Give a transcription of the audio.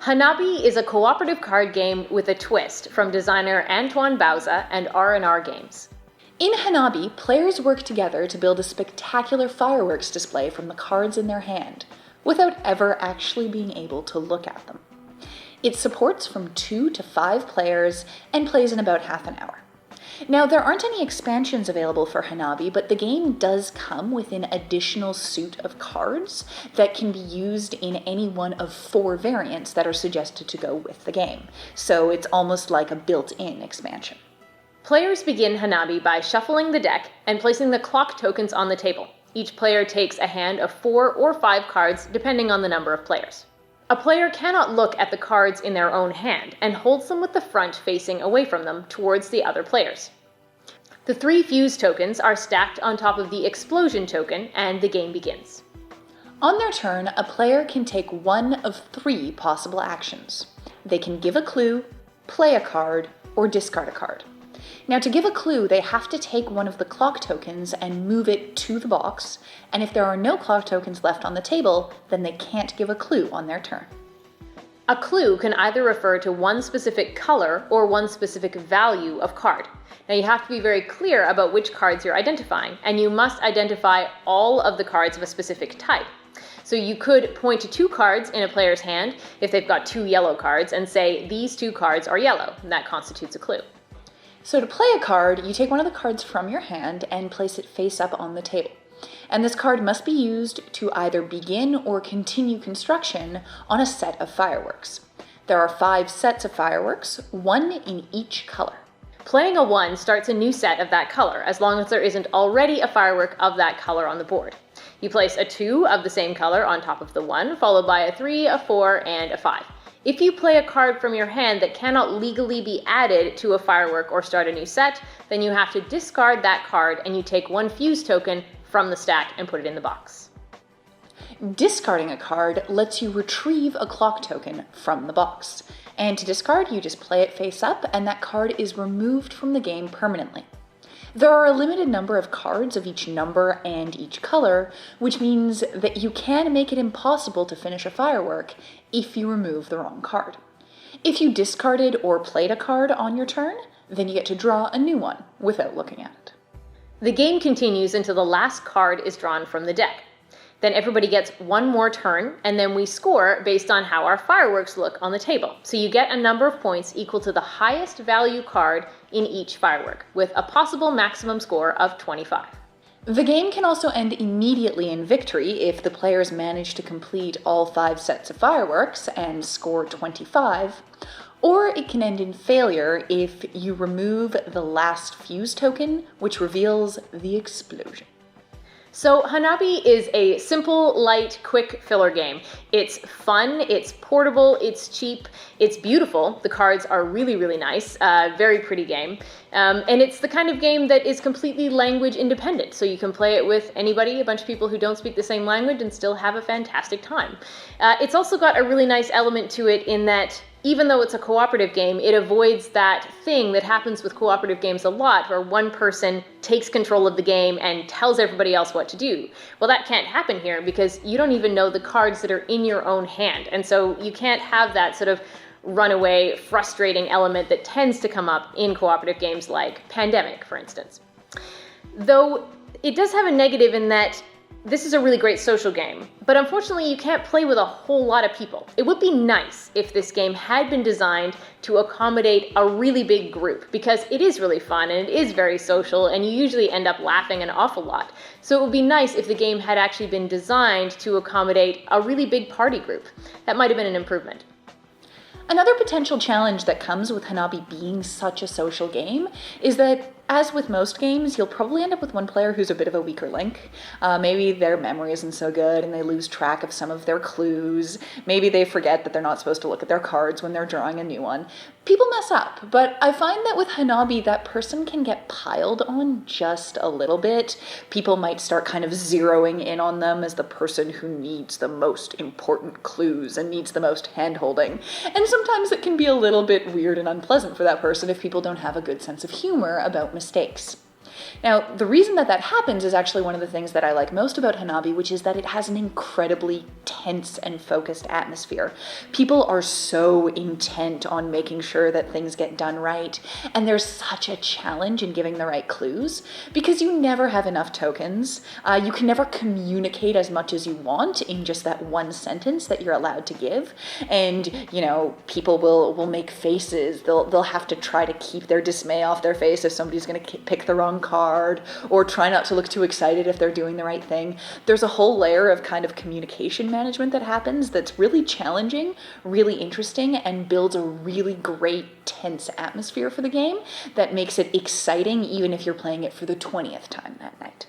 Hanabi is a cooperative card game with a twist from designer Antoine Bauza and R&R Games. In Hanabi, players work together to build a spectacular fireworks display from the cards in their hand, without ever actually being able to look at them. It supports from 2 to 5 players and plays in about half an hour. Now, there aren't any expansions available for Hanabi, but the game does come with an additional suit of cards that can be used in any one of 4 variants that are suggested to go with the game. So it's almost like a built-in expansion. Players begin Hanabi by shuffling the deck and placing the clock tokens on the table. Each player takes a hand of 4 or 5 cards, depending on the number of players. A player cannot look at the cards in their own hand and holds them with the front facing away from them towards the other players. The 3 fuse tokens are stacked on top of the explosion token, and the game begins. On their turn, a player can take one of 3 possible actions. They can give a clue, play a card, or discard a card. Now, to give a clue, they have to take one of the clock tokens and move it to the box, and if there are no clock tokens left on the table, then they can't give a clue on their turn. A clue can either refer to one specific color or one specific value of card. Now, you have to be very clear about which cards you're identifying, and you must identify all of the cards of a specific type. So you could point to 2 cards in a player's hand if they've got 2 yellow cards and say, these 2 cards are yellow, and that constitutes a clue. So to play a card, you take one of the cards from your hand and place it face up on the table. And this card must be used to either begin or continue construction on a set of fireworks. There are 5 sets of fireworks, 1 in each color. Playing a 1 starts a new set of that color, as long as there isn't already a firework of that color on the board. You place a 2 of the same color on top of the 1, followed by a 3, a 4, and a 5. If you play a card from your hand that cannot legally be added to a firework or start a new set, then you have to discard that card and you take 1 fuse token from the stack and put it in the box. Discarding a card lets you retrieve a clock token from the box. And to discard, you just play it face up and that card is removed from the game permanently. There are a limited number of cards of each number and each color, which means that you can make it impossible to finish a firework if you remove the wrong card. If you discarded or played a card on your turn, then you get to draw a new one without looking at it. The game continues until the last card is drawn from the deck. Then everybody gets 1 more turn, and then we score based on how our fireworks look on the table. So you get a number of points equal to the highest value card in each firework, with a possible maximum score of 25. The game can also end immediately in victory if the players manage to complete all 5 sets of fireworks and score 25, or it can end in failure if you remove the last fuse token, which reveals the explosion. So Hanabi is a simple, light, quick filler game. It's fun, it's portable, it's cheap, it's beautiful. The cards are really, really nice, very pretty game. And it's the kind of game that is completely language independent. So you can play it with anybody, a bunch of people who don't speak the same language, and still have a fantastic time. It's also got a really nice element to it in that even though it's a cooperative game, it avoids that thing that happens with cooperative games a lot, where one person takes control of the game and tells everybody else what to do. Well, that can't happen here because you don't even know the cards that are in your own hand. And so you can't have that sort of runaway, frustrating element that tends to come up in cooperative games like Pandemic, for instance. Though it does have a negative in that this is a really great social game, but unfortunately you can't play with a whole lot of people. It would be nice if this game had been designed to accommodate a really big group, because it is really fun and it is very social and you usually end up laughing an awful lot. So it would be nice if the game had actually been designed to accommodate a really big party group. That might have been an improvement. Another potential challenge that comes with Hanabi being such a social game is that, as with most games, you'll probably end up with one player who's a bit of a weaker link. Maybe their memory isn't so good and they lose track of some of their clues. Maybe they forget that they're not supposed to look at their cards when they're drawing a new one. People mess up, but I find that with Hanabi, that person can get piled on just a little bit. People might start kind of zeroing in on them as the person who needs the most important clues and needs the most hand-holding. And sometimes it can be a little bit weird and unpleasant for that person if people don't have a good sense of humor about mistakes. Now, the reason that happens is actually one of the things that I like most about Hanabi, which is that it has an incredibly tense and focused atmosphere. People are so intent on making sure that things get done right, and there's such a challenge in giving the right clues, because you never have enough tokens. You can never communicate as much as you want in just that one sentence that you're allowed to give, and, people will make faces. They'll have to try to keep their dismay off their face if somebody's going to pick the wrong card, or try not to look too excited if they're doing the right thing. There's a whole layer of kind of communication management that happens that's really challenging, really interesting, and builds a really great tense atmosphere for the game that makes it exciting even if you're playing it for the 20th time that night.